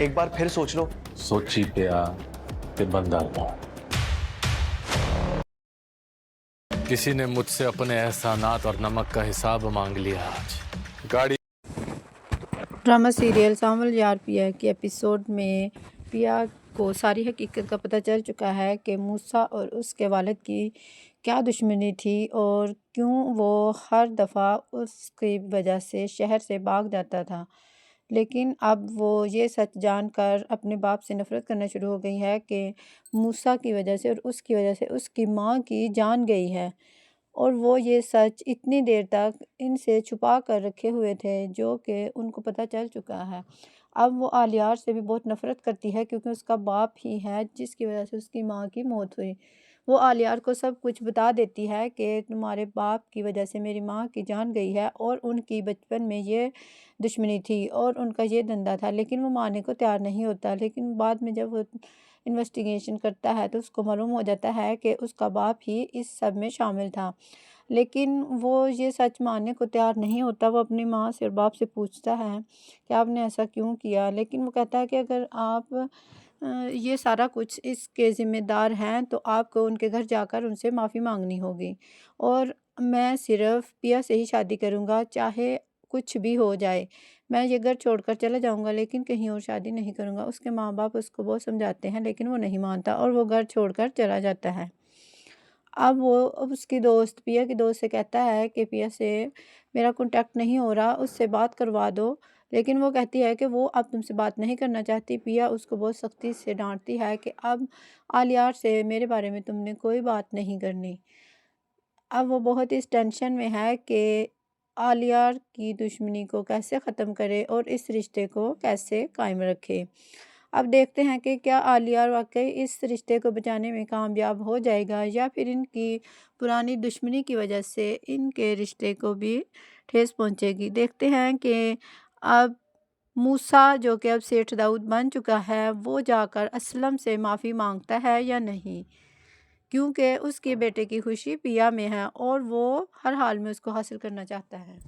एक बार फिर सोच लो। सोची पिया कि बंदा था। किसी ने मुझसे अपने एहसानात और नमक का हिसाब मांग लिया आज। गाड़ी ड्रामा सीरियल सांवल यार पिया के एपिसोड में पिया को सारी हकीकत का पता चल चुका है कि मूसा और उसके वालिद की क्या दुश्मनी थी और क्यों वो हर दफ़ा उसकी वजह से शहर से भाग जाता था। लेकिन अब वो ये सच जानकर अपने बाप से नफ़रत करना शुरू हो गई है कि मूसा की वजह से और उसकी वजह से उसकी माँ की जान गई है। और वो ये सच इतनी देर तक इनसे छुपा कर रखे हुए थे जो कि उनको पता चल चुका है। अब वो आलियार से भी बहुत नफ़रत करती है क्योंकि उसका बाप ही है जिसकी वजह से उसकी माँ की मौत हुई। वो आलियार को सब कुछ बता देती है कि तुम्हारे बाप की वजह से मेरी माँ की जान गई है और उनकी बचपन में ये दुश्मनी थी और उनका ये धंधा था, लेकिन वो मानने को तैयार नहीं होता। लेकिन बाद में जब वो इन्वेस्टिगेशन करता है तो उसको मालूम हो जाता है कि उसका बाप ही इस सब में शामिल था। लेकिन वो ये सच मानने को तैयार नहीं होता। वो अपनी माँ से और बाप से पूछता है कि आपने ऐसा क्यों किया, लेकिन वो कहता है कि अगर आप ये सारा कुछ इसके ज़िम्मेदार हैं तो आपको उनके घर जाकर उनसे माफ़ी मांगनी होगी और मैं सिर्फ़ पिया से ही शादी करूँगा, चाहे कुछ भी हो जाए। मैं ये घर छोड़कर चला जाऊँगा लेकिन कहीं और शादी नहीं करूँगा। उसके माँ-बाप उसको बहुत समझाते हैं लेकिन वो नहीं मानता और वो घर छोड़कर चला जाता है। अब उसकी दोस्त पिया की दोस्त से कहता है कि पिया से मेरा कॉन्टैक्ट नहीं हो रहा, उससे बात करवा दो। लेकिन वो कहती है कि वो अब तुमसे बात नहीं करना चाहती। पिया उसको बहुत सख्ती से डाँटती है कि अब आलियार से मेरे बारे में तुमने कोई बात नहीं करनी। अब वो बहुत इस टेंशन में है कि आलियार की दुश्मनी को कैसे ख़त्म करे और इस रिश्ते को कैसे कायम रखे। अब देखते हैं कि क्या आलियार वाक़ई इस रिश्ते को बचाने में कामयाब हो जाएगा या फिर इनकी पुरानी दुश्मनी की वजह से इनके रिश्ते को भी ठेस पहुँचेगी। देखते हैं कि अब मूसा जो कि अब सेठ दाऊद बन चुका है, वो जाकर असलम से माफ़ी माँगता है या नहीं? क्योंकि उसके बेटे की खुशी पिया में है और वो हर हाल में उसको हासिल करना चाहता है।